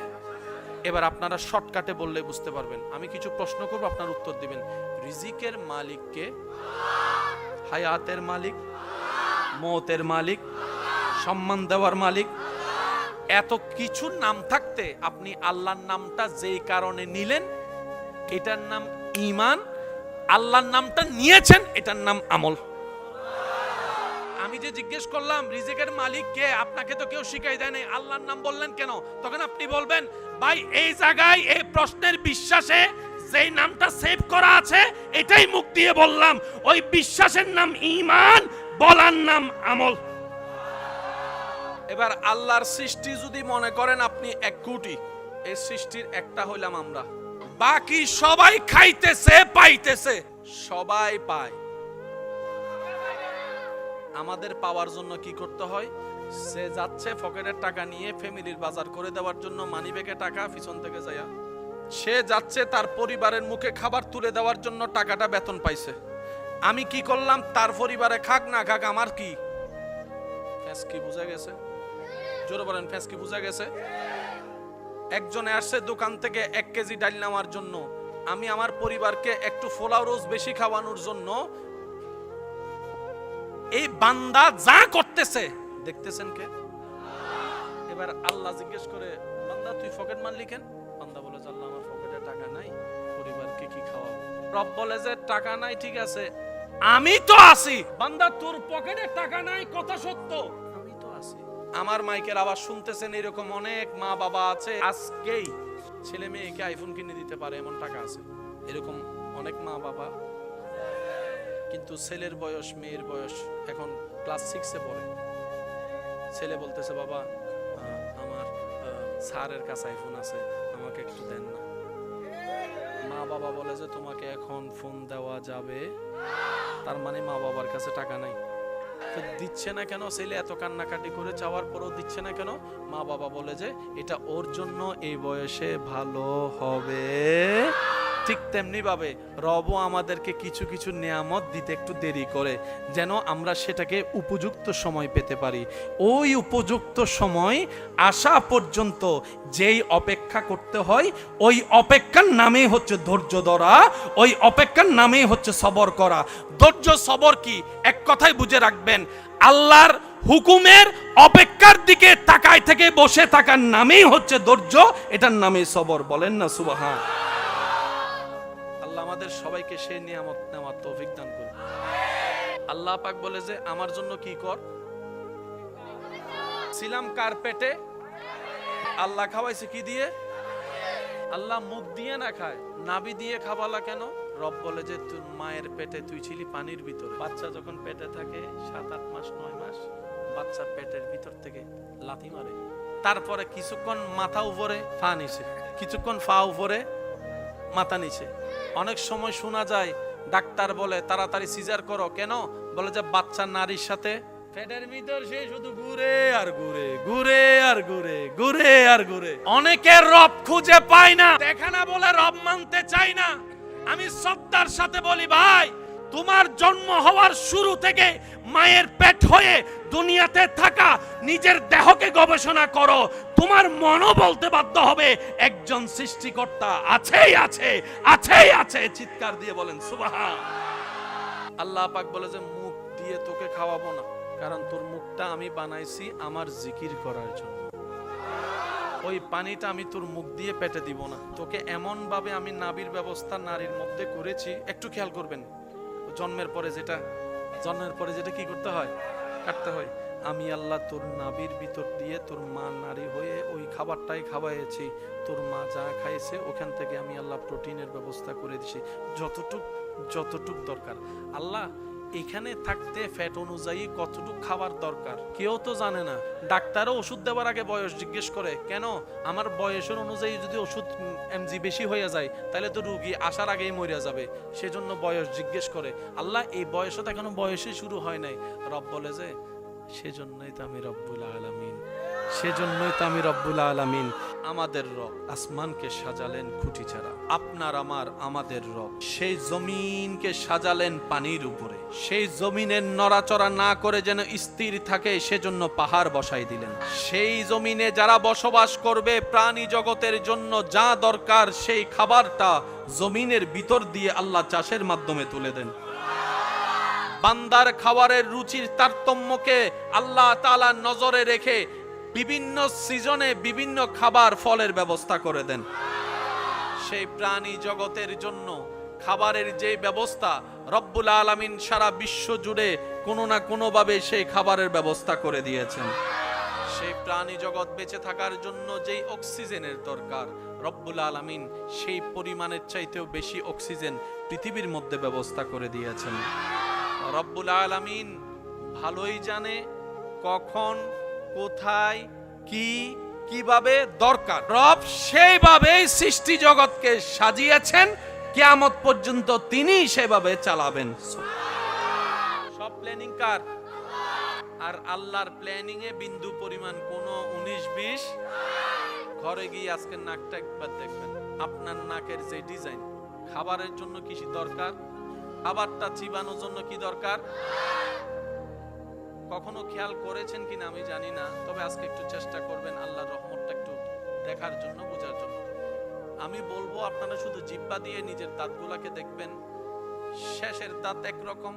এবার আপনারা শর্টকাটে বললে বুঝতে পারবেন। আমি কিছু প্রশ্ন করব, আপনার উত্তর দিবেন। রিজিকের মালিক কে? হায়াতের মালিক, মওতের মালিক, সম্মান দেওয়ার মালিক। এত কিছু নাম থাকতে আপনি আল্লাহর নামটা যেই কারণে নিলেন এটার নাম ঈমান, আল্লাহর নামটা নিয়েছেন এটার নাম আমল। আমি যে জিজ্ঞেস করলাম রিজিকের মালিক কে, আপনাকে তো কেউ শিখাই দেয় নাই, আল্লাহর নাম বললেন কেন? তখন আপনি বলবেন, ভাই এই জায়গায় এই প্রশ্নের বিশ্বাসে যেই নামটা সেভ করা আছে এটাই মুখ দিয়ে বললাম। ওই বিশ্বাসের নাম ঈমান, বলার নাম আমল। এবার আল্লাহর সৃষ্টি যদি মনে করেন আপনি 1 কোটি, এই সৃষ্টির একটা হইলাম আমরা। বাকি সবাই খাইতেছে, পাইতেছে, সবাই পায়। আমাদের পাওয়ার জন্য কি করতে হয়? সে যাচ্ছে পকেটের টাকা নিয়ে ফ্যামিলির বাজার করে দেওয়ার জন্য, মানিব্যাগে টাকা পিছন থেকে যায়। সে যাচ্ছে তার পরিবারের মুখে খাবার তুলে দেওয়ার জন্য, টাকাটা বেতন পাইছে। আমি কি করলাম? তার পরিবারে খাক না খাক আমার কি? ফ্যাঁস কি বুঝা গেছে? জোরে বলেন, ফ্যাঁস কি বুঝা গেছে? একজনে আসছে দোকান থেকে 1 কেজি ডাল নেওয়ার জন্য, আমি আমার পরিবারকে একটু পোলাও রোজ বেশি খাওয়ানোর জন্য এই বান্দা যা করতেছে দেখতেছেন কে? এবার আল্লাহ জিজ্ঞেস করে, বান্দা তুই পকেট মারলি কেন? বান্দা বলে যে আল্লাহ আমার পকেটে টাকা নাই, পরিবারকে কি খাওয়াবো? রব বলে যে টাকা নাই ঠিক আছে, আমি তো আছি। বান্দা তোর পকেটে টাকা নাই কথা সত্য, আমি তো আছি। আমার মাইকের আওয়াজ শুনতেছেন এরকম অনেক মা বাবা আছে, আজকেই ছেলে মেয়েকে আইফোন কিনে দিতে পারে এমন টাকা আছে, এরকম অনেক মা বাবা। কিন্তু ছেলের বয়স, মেয়ের বয়স এখন ক্লাস 6-এ পড়ে। ছেলে বলতেছে বাবা আমার স্যারের কাছে আইফোন আছে, আমাকে একটু দেন না। মা বাবা বলে যে তোমাকে এখন ফোন দেওয়া যাবে, তার মানে মা বাবার কাছে টাকা নাই। তো দিচ্ছে না কেন? ছেলে এত কান্নাকাটি করে চাওয়ার পরও দিচ্ছে না কেন? মা বাবা বলে যে এটা ওর জন্য এই বয়সে ভালো হবে। ঠিক তেমনি ভাবে রবও আমাদেরকে কিছু কিছু নিয়ামত দিতে একটু দেরি করে, যেন আমরা সেটাকে উপযুক্ত সময় পেতে পারি। ওই উপযুক্ত সময় আসা পর্যন্ত যেই অপেক্ষা করতে হয়, ওই অপেক্ষার নামেই হচ্ছে ধৈর্য ধরা, ওই অপেক্ষার নামেই হচ্ছে সবর করা। ধৈর্য সবর কি এক কথাই বুঝে রাখবেন, আল্লাহর হুকুমের অপেক্ষার দিকে তাকায় থেকে বসে থাকার নামেই হচ্ছে ধৈর্য, এটার নামেই সবর। বলেন না সুবহান। আমাদের সবাইকে সেই নিয়ামত নেওয়ার তৌফিক দান করুন। আল্লাহ পাক বলে যে আমার জন্য কি কর? ছিলাম কার পেটে? আল্লাহ খাওয়াইছে কি দিয়ে? আল্লাহ মুখ দিয়ে না খায়, নাভি দিয়ে খাওয়ালা কেন? রব বলে যে তোর মায়ের পেটে তুই ছিলি পানির ভিতরে। বাচ্চা যখন পেটে থাকে 7-8 মাস 9 মাস, বাচ্চা পেটের ভিতর থেকে লাথি মারে, তারপরে কিছুক্ষণ মাথা উপরে পা নিচে, কিছুক্ষণ পা উপরে মাথা নিচে। অনেক সময় শোনা যায় ডাক্তার বলে তাড়াতাড়ি সিজার করো, কেন? বলে যে বাচ্চা নারীর সাথে পেটের ভিতর সে শুধু ঘুরে আর ঘুরে, ঘুরে আর ঘুরে, ঘুরে আর ঘুরে। অনেকের রব খুঁজে পায় না, দেখা না বলে রব মানতে চাই না। আমি শ্রদ্ধার সাথে বলি ভাই, তোমার জন্ম হওয়ার শুরু থেকে মায়ের পেট হয়ে দুনিয়াতে থাকা নিজের দেহকে গবেষণা করো, তোমার মনও বলতে বাধ্য হবে একজন সৃষ্টিকর্তা আছেই আছে, আছেই আছে। চিৎকার দিয়ে বলেন সুবহান। আল্লাহ পাক বলে যে মুখ দিয়ে তোকে খাওয়াবো না, কারণ তোর মুখটা আমি বানাইছি আমার জিকির করার জন্য। ওই পানিটা আমি তোর মুখ দিয়ে পেটে দিব না, তোকে এমন ভাবে আমি নাভির ব্যবস্থা নারীর মধ্যে করেছি। একটু খেয়াল করবেন, জন্মের পরে যেটা কি করতে হয়? কাটতে হয়। আমি আল্লাহ তোর নাভির ভিতর দিয়ে তোর মা নারী হয়ে ওই খাবারটাই খাওয়াইছি। তোর মা যা খাইছে ওখান থেকে আমি আল্লাহ প্রোটিনের ব্যবস্থা করে দিছি, যতটুক দরকার। আল্লাহ এখানে থাকতে ফ্যাট অনুযায়ী কতটুক খাবার দরকার কেউ তো জানে না। ডাক্তারও ওষুধ দেওয়ার আগে বয়স জিজ্ঞেস করে, কেন? আমার বয়সের অনুযায়ী যদি ওষুধ এমজি বেশি হয়ে যায় তাহলে তো রোগী আসার আগেই মরে যাবে, সেজন্য বয়স জিজ্ঞেস করে। আল্লাহ এই বয়সও তো এখনো বয়সই শুরু হয় নাই। রব বলে যে সেজন্যই তো আমি রব্বুল আলামিন, সেজন্যই তো আমি রব্বুল আলামিন। আমাদের রব আসমানকে সাজালেন খুঁটি ছাড়া, আপনার আমাদের রব সেই জমিনকে সাজালেন পানির উপরে, সেই জমিনের নড়াচড়া না করে যেন স্থির থাকে সেজন্য পাহাড় বসাই দিলেন। সেই জমিনে যারা বসবাস করবে প্রাণী জগতের জন্য যা দরকার সেই খাবারটা জমিনের ভিতর দিয়ে আল্লাহ চাষের মাধ্যমে তুলে দেন। বান্দার খাবারের রুচির তারতম্যকে আল্লাহ তাআলা নজরে রেখে বিভিন্ন সিজনে বিভিন্ন খাবার ফলের ব্যবস্থা করে দেন। সেই প্রাণী জগতের জন্য খাবারের যে ব্যবস্থা রব্বুল আলামিন সারা বিশ্ব জুড়ে কোনো না কোনো ভাবে সেই খাবারের ব্যবস্থা করে দিয়েছেন। সেই প্রাণী জগৎ বেঁচে থাকার জন্য যেই অক্সিজেনের দরকার রব্বুল আলামিন সেই পরিমাণের চাইতেও বেশি অক্সিজেন পৃথিবীর মধ্যে ব্যবস্থা করে দিয়েছেন। রব্বুল আলামিন ভালোই জানে কখন কোথায় কিভাবে দরকার। রব সেইভাবেই সৃষ্টি জগৎকে সাজিয়েছেন, কিয়ামত পর্যন্ত তিনি সেভাবে চালাবেন। সব প্ল্যানিং কার? আর আল্লাহর প্ল্যানিং এ বিন্দু পরিমাণ কোনো 19-20। ঘরে গিয়ে আজকে নাকটা একবার দেখবেন, আপনার নাকের যে ডিজাইন, খাবারের জন্য কি দরকার? খাবারটা চিবানোর জন্য কি দরকার? কখনো খেয়াল করেছেন কিনা আমি জানি না, তবে আজকে একটু চেষ্টা করবেন আল্লাহর রহমতটা একটু দেখার জন্য, বোঝার জন্য। আমি বলবো আপনারা শুধু জিহ্বা দিয়ে নিজের দাঁতগুলোকে দেখবেন। শেষের দাঁত একরকম,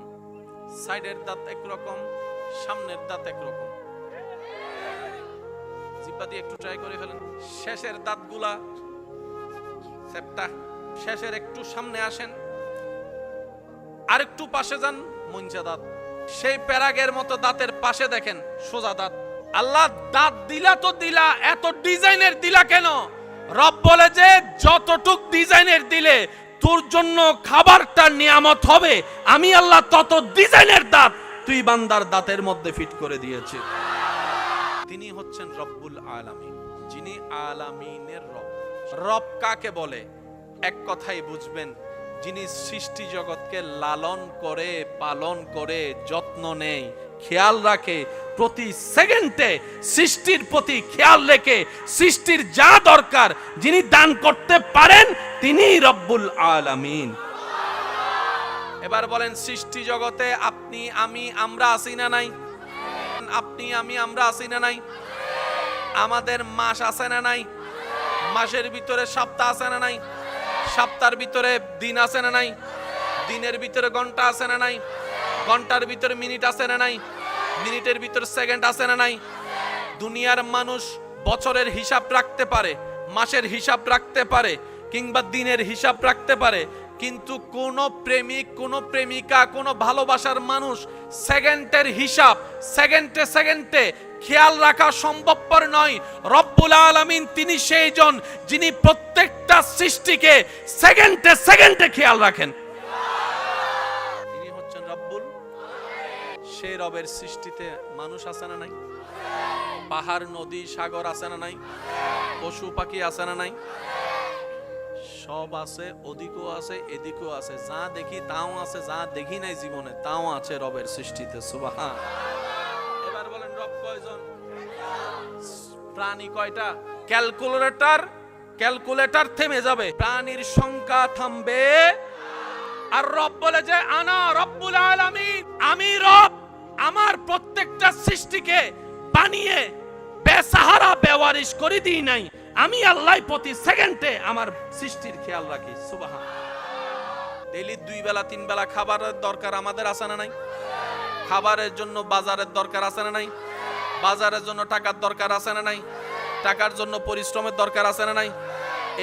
সাইডের দাঁত একরকম, সামনের দাঁত একরকম। জিহ্বা দিয়ে একটু ট্রাই করে ফেলেন। শেষের দাঁতগুলা সেপটা, শেষের একটু সামনে আসেন, আর একটু পাশে যান, মঞ্চা দাঁত। সেই প্যারাগের মতো দাঁতের পাশে দেখেন সোজা দাঁত। আল্লাহ দাঁত দিলা তো দিলা, এত ডিজাইনের দিলা কেন? রব বলে যে যতটুক ডিজাইনের দিলে তোর জন্য খাবারটা নিয়ামত হবে, আমি আল্লাহ তত ডিজাইনের দাঁত তুই বান্দার দাঁতের মধ্যে ফিট করে দিয়েছি। তিনি হচ্ছেন রব্বুল আলামিন, যিনি আলামিনের রব। রব কাকে বলে? এক কথাই বুঝবেন, যিনি সৃষ্টি জগৎকে লালন করে, পালন করে, যত্ন নেয়, খেয়াল রাখে, প্রতি সেকেন্ডে সৃষ্টির প্রতি খেয়াল রেখে সৃষ্টির যা দরকার যিনি দান করতে পারেন, তিনিই রব্বুল আলামিন। এবার বলেন, সৃষ্টি জগতে আপনি আমি আমরা আছি না নাই? আপনি আমি আমরা আছি না নাই? আমাদের মাস আছে না নাই? মাসের ভিতরে সপ্তাহ আছে না নাই? সপ্তাহের ভিতরে দিন আছে না নাই? দিনের ভিতরে ঘন্টা আছে না নাই? ঘন্টার ভিতরে মিনিট আছে না নাই? মিনিটের ভিতরে সেকেন্ড আছে না নাই? দুনিয়ার মানুষ বছরের হিসাব রাখতে পারে, মাসের হিসাব রাখতে পারে, কিংবা দিনের হিসাব রাখতে পারে, কিন্তু কোন প্রেমিক, কোন প্রেমিকা, কোন ভালোবাসার মানুষ সেকেন্ডের হিসাব সেকেন্ডে সেকেন্ডে খেয়াল রাখা সম্ভবপর নয়। রব্বুল আলামিন তিনি সেই জন যিনি প্রত্যেকটা সৃষ্টিকে সেকেন্ডে সেকেন্ডে খেয়াল রাখেন। তিনি হচ্ছেন রব্বুল। সেই রবের সৃষ্টিতে মানুষ আছে না নাই? পাহাড়, নদী, সাগর আছে না নাই? পশু পাখি আছে না নাই? সব আছে, ওদিকও আছে, এদিকও আছে। যা দেখি তাও আছে, যা দেখি নাই জীবনে তাও আছে রবের সৃষ্টিতে। সুবহান। এবার বলেন, রব কয়জন? প্রাণী কয়টা? ক্যালকুলেটর থেমে যাবে, প্রাণীর সংখ্যা থামবে। আর রব বলে যে আনা রব্বুল আলামিন, আমি রব, আমার প্রত্যেকটা সৃষ্টিকে বানিয়ে বেসাহারা বেওয়ারিশ করে দিই নাই। আমি আল্লাহ প্রতি সেকেন্ডে আমার সৃষ্টির খেয়াল রাখি। সুবহান। ডেইলি 2 বেলা 3 বেলা খাবারের দরকার আমাদের আছে না নাই? খাবারের জন্য বাজারের দরকার আছে না নাই? বাজারের জন্য টাকার দরকার আছে না নাই? টাকার জন্য পরিশ্রমের দরকার আছে না নাই?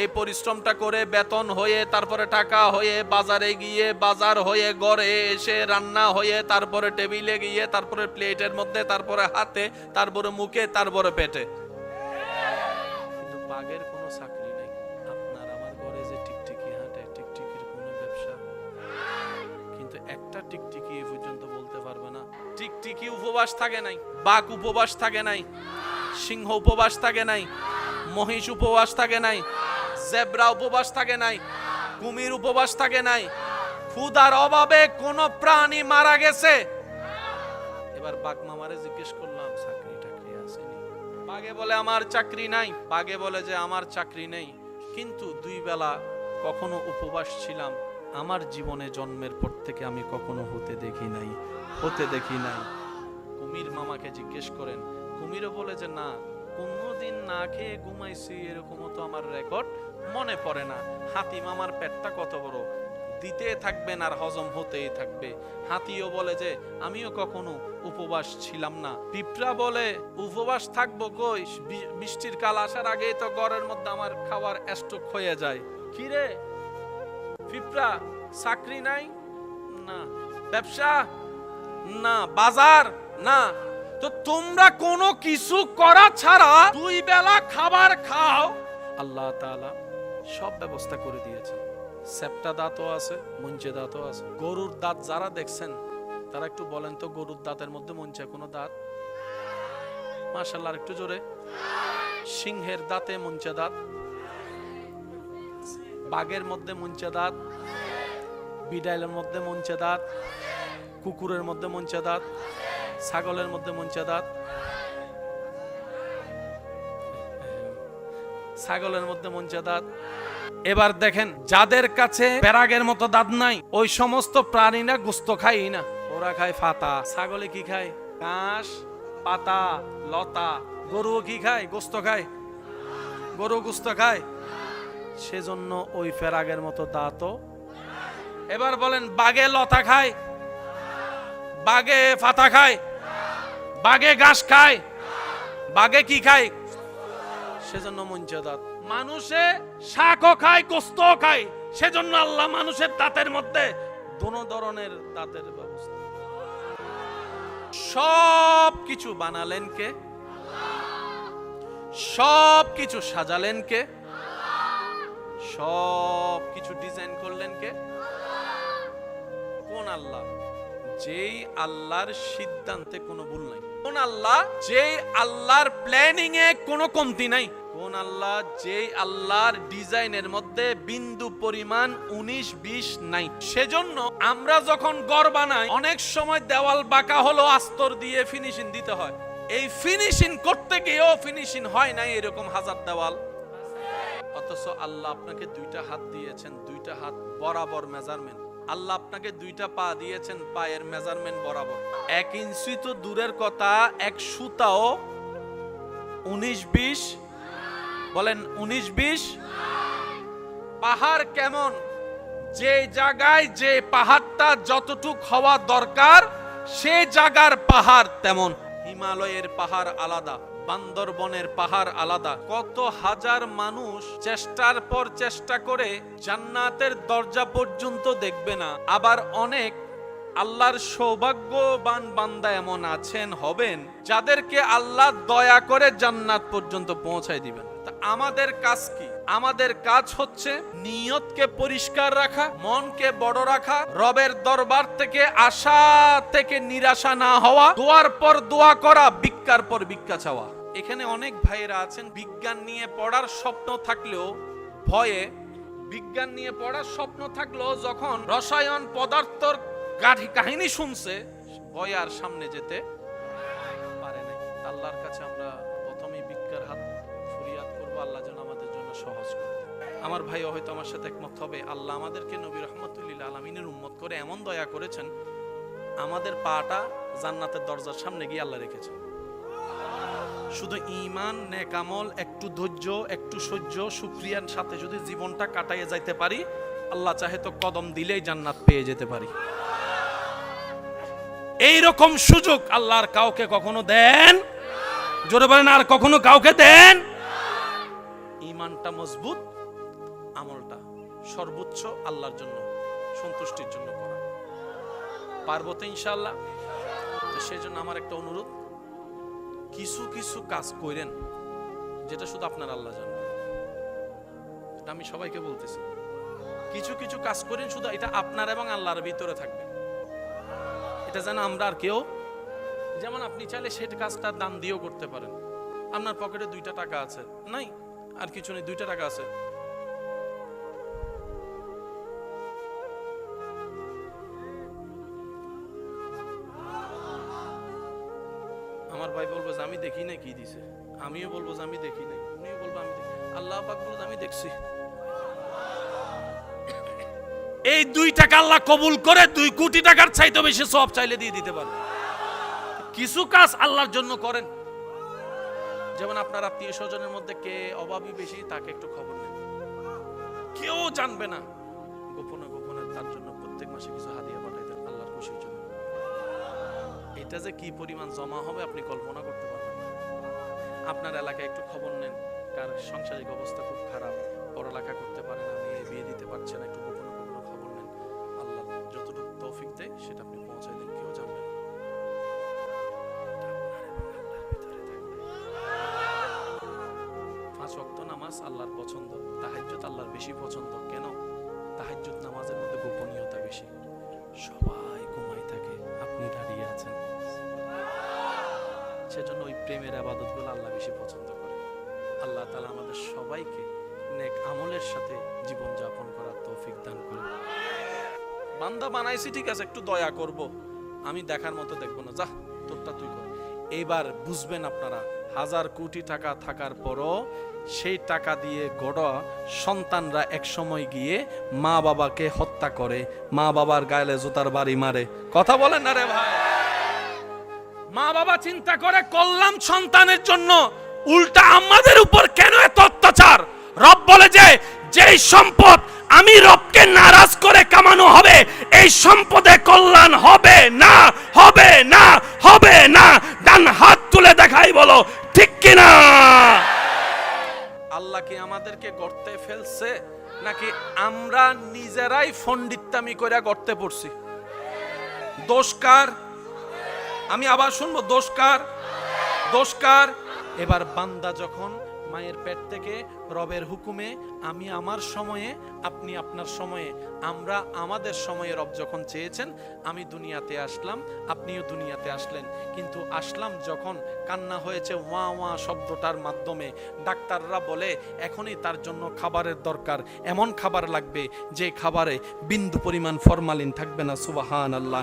এই পরিশ্রমটা করে বেতন হয়ে, তারপরে টাকা হয়ে, বাজারে গিয়ে, বাজার হয়ে, ঘরে এসে রান্না হয়ে, তারপরে টেবিলে গিয়ে, তারপরে প্লেটের মধ্যে, তারপরে হাতে, তারপরে মুখে, তারপরে পেটে। কিন্তু বাঘের কোনো চাকরি নাই। আপনার আমার ঘরে যে টিকটিকি হাঁটে, টিকটিকির কোনো ব্যবসা, কিন্তু একটা টিকটিকি এই পর্যন্ত বলতে পারবে না টিকটিকি উপবাস থাকে নাই, বাঘ উপবাস থাকে নাই, সিংহ উপবাস থাকে নাই, মহিষ উপবাস থাকে নাই, জেব্রা উপবাস থাকে নাই, কুমির উপবাস থাকে নাই। ক্ষুধার অভাবে কোন প্রাণী মারা গেছে? এবার বাঘ মামারে জিজ্ঞেস করলাম, চাকরি টাকরি আসেনি? বাঘে বলে আমার চাকরি নাই। বাঘে বলে যে আমার চাকরি নেই, কিন্তু 2 বেলা কখনো উপবাস ছিলাম আমার জীবনে জন্মের পর থেকে আমি কখনো হতে দেখি নাই। কুমির মামাকে জিজ্ঞেস করেন, কুমিরও বলে যে না, কোনদিন না খেয়ে ঘুমাইছি এরকমও তো আমার রেকর্ড মনে পড়ে না। হাতি মামার পেটটা কত বড়, দিতে থাকবেন আর হজম হতেই থাকবে। হাতিও বলে যে আমিও কখনো উপবাস ছিলাম না। পিঁপড়া বলে উপবাস থাকবো কই, বৃষ্টির কাল আসার আগেই তো ঘরের মধ্যে আমার খাবার স্টক হয়ে যায়। কি রে পিঁপড়া, চাকরি নাই না, ব্যবসা না, বাজার না, তো তোমরা কোনো কিছু করা ছাড়া 2 বেলা খাবার খাও। আল্লাহ তাআলা সব ব্যবস্থা করে দিয়েছেন। সেপ্টা দাঁতও আছে, মঞ্চে দাঁতও আছে। গরুর দাঁত যারা দেখছেন তারা একটু বলেন তো, গরুর দাঁতের মধ্যে মঞ্চে কোনো দাঁত? মাশাআল্লাহ, একটু জোরে। সিংহের দাঁতে মঞ্চে দাঁত, বাঘের মধ্যে মঞ্চে দাঁত, বিড়ালের মধ্যে মঞ্চে দাঁত, কুকুরের মধ্যে মঞ্চে দাঁত, ছাগলের মধ্যে মঞ্চে দাঁত, ছাগলের মধ্যে মঞ্চে দাঁত। এবার দেখেন, যাদের কাছে প্যারাগের মতো দাঁত নাই, ওই সমস্ত প্রাণীরা গোস্ত খায় না, ওরা খায় ফাতা। ছাগলে কি খায়? ঘাস, পাতা, লতা। গরুও কি খায়? গোস্ত খায়। গরু গোস্ত খায়, সেজন্য ওই ফেরাগের মতো দাঁতও। এবার বলেন, বাঘে লতা খায়? বাঘে পাতা খায়? বাঘে ঘাস খায়? বাঘে কি খায়? সেজন্য মঞ্চে দাঁত। মানুষে শাকও খায়, গোস্তও খায়, সেজন্য আল্লাহ মানুষের দাঁতের মধ্যে দোনো ধরনের দাঁতের ব্যবস্থা। সব কিছু বানালেন কে? সব কিছু সাজালেন কে? সব কিছু ডিজাইন করলেন কে? কোন আল্লাহ? যেই আল্লাহর সিদ্ধান্তে কোনো ভুল নাই। কোন আল্লাহ? যেই আল্লাহর প্ল্যানিং এ কোনো কমতি নাই। কোন আল্লাহ? যেই আল্লাহর ডিজাইনের মধ্যে বিন্দু পরিমাণ 19-20 নাই। সেজন্য আমরা যখন ঘর বানাই, অনেক সময় দেওয়াল বাঁকা হলো আস্তর দিয়ে ফিনিশিং দিতে হয়। এই ফিনিশিং করতে গিয়েও ফিনিশিং হয় নাই, এরকম হাজার দেওয়াল। অথচ আল্লাহ আপনাকে দুইটা হাত দিয়েছেন, দুইটা হাত বরাবর মেজারমেন্ট। আল্লাহ আপনাকে দুইটা পা দিয়েছেন, পায়ের মেজারমেন্ট বরাবর। 1 ইঞ্চি তো দূরের কথা, এক সুতাও 19-20। বলেন 19-20। পাহাড় কেমন? যে জায়গায় যে পাহাড়টা যতটুক হওয়া দরকার, সে জায়গার পাহাড় তেমন। হিমালয়ের পাহাড় আলাদা, বান্দরবনের পাহাড় আলাদা। কত হাজার মানুষ চেষ্টার পর চেষ্টা করে জান্নাতের দরজা পর্যন্ত দেখবে না। আবার অনেক আল্লাহর সৌভাগ্যবান বান্দা এমন আছেন, হবেন, যাদেরকে আল্লাহ দয়া করে জান্নাত পর্যন্ত পৌঁছায় দিবেন। তা আমাদের কাজ কি? আমাদের কাজ হচ্ছে নিয়তকে পরিষ্কার রাখা, মনকে বড় রাখা, রবের দরবার থেকে আশা থেকে নিরাশা না হওয়া, দোয়ার পর দোয়া করা, ভিক্ষার পর ভিক্ষা চাওয়া। এখানে অনেক ভাইয়েরা আছেন, বিজ্ঞান নিয়ে পড়ার স্বপ্ন থাকলেও ভয়ে, বিজ্ঞান নিয়ে পড়ার স্বপ্ন থাকলেও যখন রসায়ন পদার্থর কাহিনী শুনছে, ভয়ে আর সামনে যেতে পারে নাই। আল্লাহর কাছে আমরা প্রথমেই ভিক্ষার হাত ফরিয়াদ করবো, আল্লাহ যেন আমাদের জন্য সহজ করে দেন। আমার ভাই হয়তো আমার সাথে একমত হবে, আল্লাহ আমাদেরকে নবী রহমতুল আলামিনের উম্মত করে এমন দয়া করেছেন, আমাদের পাটা জান্নাতের দরজার সামনে গিয়ে আল্লাহ রেখেছেন। শুধু ঈমান, নেক আমল, একটু ধৈর্য, একটু সহ্য, শুকরিয়ার সাথে যদি জীবনটা কাটাইয়ে যাইতে পারি, আল্লাহ চাহে তো কদম দিলেই জান্নাত পেয়ে যেতে পারি। এই রকম সুযোগ আল্লাহর কাউকে কখনো দেন? জোরে বলেন, আর কখনো কাউকে দেন? ঈমানটা মজবুত, আমলটা সর্বোচ্চ আল্লাহর জন্য, সন্তুষ্টির জন্য করা পারবো তো ইনশাআল্লাহ। তো সেই জন্য আমার একটা অনুরোধ, কিছু কিছু কাজ করেন যেটা শুধু আপনার আল্লাহ জানেন। এটা আমি সবাইকে বলতেছি, কিছু কিছু কাজ করেন শুধু এটা আপনার এবং আল্লাহর ভিতরে থাকবে। এটা যেন আমরা আর কেউ, যেমন আপনি চাইলে সেই কাজটা দান দিয়েও করতে পারেন। আপনার পকেটে 2টা টাকা আছে, নাই আর কিছু নেই, 2টা টাকা আছে, আমার ভাই বলবো যে আমি দেখি না কি দিছে, আমিও বলবো যে আমি দেখি নাই, উনিও বলবো আমি দেখি, আল্লাহ পাক বলবো আমি দেখছি। এই 2 টাকা আল্লাহ কবুল করে 2 কোটি টাকার চাইতে বেশি সওয়াব চাইলে দিয়ে দিতে পারে। কিছু কাজ আল্লাহর জন্য করেন। যেমন আপনার আত্মীয় স্বজনের মধ্যে কে অভাবী বেশি, তাকে একটু খবর নেন, কেউ জানবে না, গোপনে গোপনে তার জন্য প্রত্যেক মাসে কিছু হাদিয়া পাঠাই দেন আল্লাহর খুশির জন্য। এটা যে কি পরিমাণ জমা হবে আপনি কল্পনা করতে পারবেন না। আপনার এলাকায় একটু খবর নেন, কার সাংসারিক অবস্থা খুব খারাপ, পড়ালেখা করতে পারে না, মেয়ে বিয়ে দিতে পারছে না, একটু গোপনে গোপনে খবর নেন। আল্লাহ যতটুকু তৌফিক দেয় সেটা আপনি পৌঁছাই দেন, কেউ জানবে না। 5 ওয়াক্ত নামাজ আল্লাহর পছন্দ, তাহাজ্জুদ আল্লাহর বেশি পছন্দ। কেন? তাহাজ্জুদ নামাজের মধ্যে গোপনীয়তা বেশি, সবাই ঘুমাই থাকে, আপনি দাঁড়িয়ে আছেন। সেজন্য ওই প্রেমের ইবাদতগুলো আল্লাহ বেশি পছন্দ করে। আল্লাহ তাআলা আমাদের সবাইকে নেক আমলের সাথে জীবন যাপন করার তৌফিক দান করুন। বান্দা বানাইছি ঠিক আছে, একটু দয়া করব, আমি দেখার মতো দেখব না, যা তোরটা তুই কর। এইবার বুঝবেন আপনারা, 1000 কোটি টাকা থাকার পরও সেই টাকা দিয়ে গড়া সন্তানরা এক সময় গিয়ে মা বাবাকে হত্যা করে, মা বাবার গায়ে জুতার বাড়ি মারে। কথা বলেন না রে ভাই? মা বাবা চিন্তা করে কল্যাণ সন্তানের জন্য, উল্টা আমাদের উপর কেন এত অত্যাচার? রব বলে যে যেই সম্পদ আমি রবকে নারাজ করে কামানো হবে, এই সম্পদে কল্যাণ হবে না, হবে না, হবে না। ডান হাত তুলে দেখাই বলো ঠিক কিনা? আল্লাহ কি আমাদেরকে গর্তে ফেলছে, নাকি আমরা নিজেরাই ফন্ডিত্তামি করে গর্তে পড়ছি? দোষ কার? আমি আবার শুনবো, দোষ কার? দোষ কার? এবার বান্দা যখন মায়ের পেট থেকে রবের হুকুমে, আমি আমার সময়ে, আপনি আপনার সময়ে, আমরা আমাদের সময়ে, রব যখন চেয়েছেন আমি দুনিয়াতে আসলাম, আপনিও দুনিয়াতে আসলেন, কিন্তু আসলাম যখন কান্না হয়েছে ওয়া ওয়া শব্দটার মাধ্যমে, ডাক্তাররা বলে এখনই তার জন্য খাবারের দরকার, এমন খাবার লাগবে যে খাবারে বিন্দু পরিমাণ ফরমালিন থাকবে না, সুবহানাল্লাহ।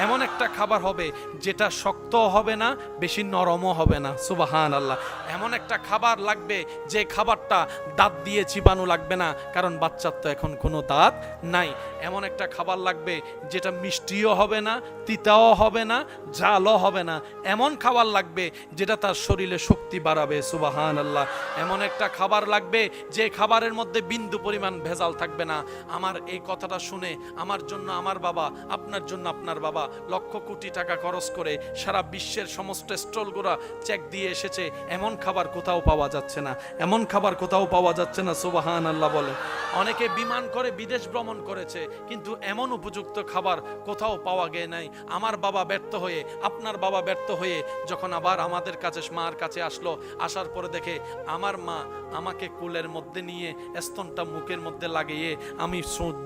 এমন একটা খাবার হবে যেটা শক্তও হবে না, বেশি নরমও হবে না, সুবহানাল্লাহ। এমন একটা খাবার লাগবে যে খাবারটা দাঁত দিয়ে চিবানো লাগবে না, কারণ বাচ্চার তো এখন কোনো দাঁত নাই। এমন একটা খাবার লাগবে যেটা মিষ্টিও হবে না, তিতাও হবে না, ঝালও হবে না। এমন খাবার লাগবে যেটা তার শরীরে শক্তি বাড়াবে, সুবহানাল্লাহ। এমন একটা খাবার লাগবে যে খাবারের মধ্যে বিন্দু পরিমাণ ভেজাল থাকবে না। আমার এই কথাটা শুনে আমার জন্য আমার বাবা, আপনার জন্য আপনার বাবা লক্ষ কোটি টাকা খরচ করে সারা বিশ্বের সমস্ত স্টলগুলো চেক দিয়ে এসেছে, এমন খাবার কোথাও পাওয়া যাচ্ছে না, এমন খাবার কোথাও পাওয়া যাচ্ছে না, সুবহানাল্লাহ বলে। অনেকে বিমান করে বিদেশ ভ্রমণ করেছে, কিন্তু এমন উপযুক্ত খাবার কোথাও পাওয়া গিয়ে নাই। আমার বাবা ব্যর্থ হয়ে, আপনার বাবা ব্যর্থ হয়ে যখন আবার আমাদের কাছে, মার কাছে আসলো, আসার পরে দেখে আমার মা আমাকে কোলের মধ্যে নিয়ে স্তনটা মুখের মধ্যে লাগিয়ে আমি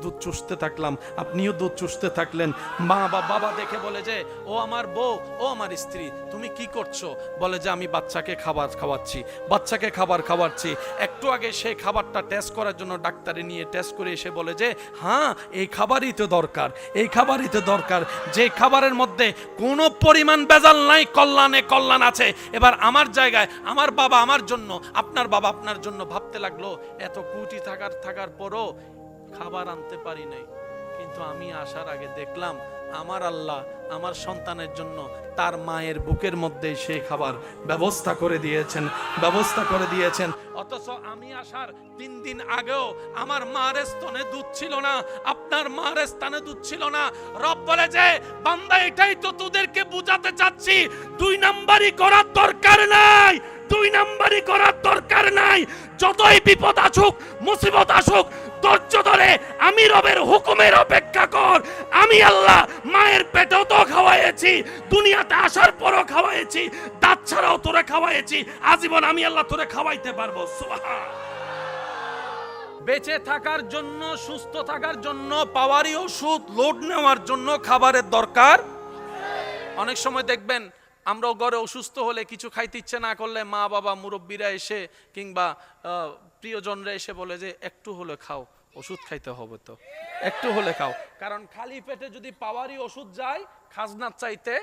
দুধ চুষতে থাকলাম, আপনিও দুধ চুষতে থাকলেন। মা বা বাবা দেখে বলে যে ও আমার বউ, ও আমার স্ত্রী, তুমি কি করছো? বলে যে আমি বাচ্চাকে খাবার খাওয়াচ্ছি, বাচ্চাকে খাবার খাওয়াচ্ছি। একটু আগে সেই খাবারটা টেস্ট করার জন্য ডাক্তারে নিয়ে টেস্ট করে এসে বলে যে হ্যাঁ, এই খাবারই তো দরকার, এই খাবারই তো দরকার, যে খাবারের মধ্যে কোনো পরিমাণ ভেজাল নাই, কল্যাণে কল্যাণ আছে। এবার আমার জায়গায় আমার বাবা আমার জন্য, আপনার বাবা আপনার জন্য ভাবতে লাগলো, এত কোটি থাকার পরও খাবার আনতে পারি নাই, কিন্তু আমি আসার আগে দেখলাম আমার আল্লাহ আমার সন্তানের জন্য তার মায়ের বুকের মধ্যে সেই খাবার ব্যবস্থা করে দিয়েছেন, ব্যবস্থা করে দিয়েছেন। অথচ আমি আসার 3 দিন আগেও আমার মার স্তনে দুধ ছিল না, আপনার মার স্তনে দুধ ছিল না। রব বলে যে বান্দা, এটাই তো তোদেরকে বুঝাতে চাচ্ছি, 2 নাম্বারই করার দরকার নাই, 2 নাম্বারই করার দরকার নাই। যতই বিপদ আসুক, মুসিবত আসুক, ধৈর্য ধরে আমি রবের হুকুমের অপেক্ষা কর। আমি আল্লাহ মায়ের পেটেও তো খাওয়াইছি, দুনিয়াতে আসার পরও খাওয়াইছি, দাঁত ছাড়াও তোরে খাওয়াইছি, আজীবন আমি আল্লাহ তোরে খাওয়াইতে পারবো। সুবহান। বেঁচে থাকার জন্য, সুস্থ থাকার জন্য, পাওয়ারই ওষুধ, লোড নেওয়ার জন্য খাবারের দরকার। অনেক সময় দেখবেন আমরাও ঘরে অসুস্থ হলে, কিছু খাইতে ইচ্ছে না করলে, মা বাবা মুরব্বীরা এসে কিংবা প্রিয়জনরা এসে বলে যে একটু হলে খাও, ওষুধ খাইতে হবে তো, একটু হলে খাও। কারণ খালি পেটে যদি পাওয়ারই ওষুধ যায়, খাজনার চাইতে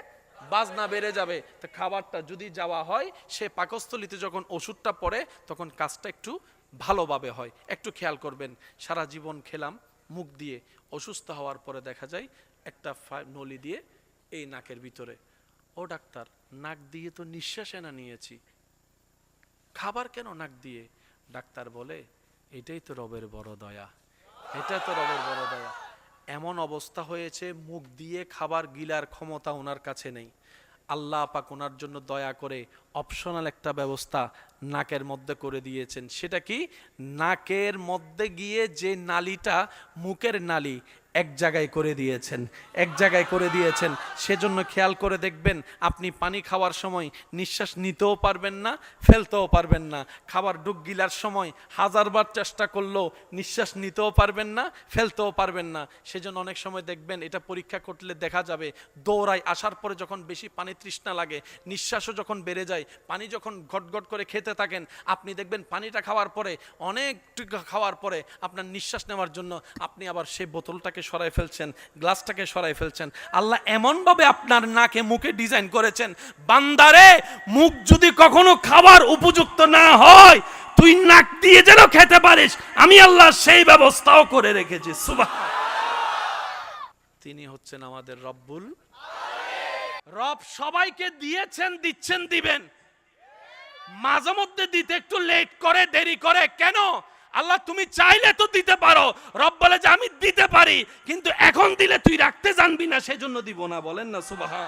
বাজনা বেড়ে যাবে। তো খাবারটা যদি যাওয়া হয়, সে পাকস্থলিতে যখন ওষুধটা পড়ে, তখন কাজটা একটু ভালোভাবে হয়। একটু খেয়াল করবেন, সারা জীবন খেলাম মুখ দিয়ে, অসুস্থ হওয়ার পরে দেখা যায় একটা নলি দিয়ে এই নাকের ভিতরে, ও ডাক্তার নাক দিয়ে তো নিঃশ্বাস এনা নিয়েছি, খাবার কেন নাক দিয়ে? ডাক্তার বলে এটাই তো রবের বড় দয়া, এটা তো রবের বড় দয়া। এমন অবস্থা হয়েছে মুখ দিয়ে খাবার গিলার ক্ষমতা ওনার কাছে নেই। আল্লাহ পাক ওনার জন্য দয়া করে অপশনাল একটা ব্যবস্থা নাকের মধ্যে করে দিয়েছেন। সেটা কি? নাকের মধ্যে গিয়ে যে নালীটা মুখের নালী এক জায়গায় করে দিয়েছেন, এক জায়গায় করে দিয়েছেন। সেজন্য খেয়াল করে দেখবেন, আপনি পানি খাওয়ার সময় নিঃশ্বাস নিতেও পারবেন না, ফেলতেও পারবেন না। খাবার ডুব গিলার সময় 1000 বার চেষ্টা করলেও নিঃশ্বাস নিতেও পারবেন না, ফেলতেও পারবেন না। সেজন্য অনেক সময় দেখবেন, এটা পরীক্ষা করলে দেখা যাবে, দৌড়ায় আসার পরে যখন বেশি পানি তৃষ্ণা লাগে, নিঃশ্বাসও যখন বেড়ে যায়, পানি যখন ঘটঘট করে খেতে থাকেন, আপনি দেখবেন পানিটা খাওয়ার পরে, অনেক খাওয়ার পরে আপনার নিঃশ্বাস নেওয়ার জন্য আপনি আবার সেই বোতলটাকে সরাই ফেলছেন, গ্লাসটাকে সরাই ফেলছেন। আল্লাহ এমন ভাবে আপনার নাকে মুখে ডিজাইন করেছেন, বান্দারে মুখ যদি কখনো খাবার উপযুক্ত না হয়, তুই নাক দিয়ে যেন খেতে পারিস, আমি আল্লাহ সেই ব্যবস্থাও করে রেখেছি। সুবহান। তিনি হচ্ছেন আমাদের রব্বুল রব সবাইকে দিয়েছেন, দিচ্ছেন, দিবেন। মাঝে মধ্যে দিতে একটু লেট করে, দেরি করে কেন? আল্লাহ তুমি চাইলে তো দিতে পারো। রব বলে যে আমি দিতে পারি, কিন্তু এখন দিলে তুই রাখতে জানবি না, সেজন্য দিব না। বলেন না সুবহান।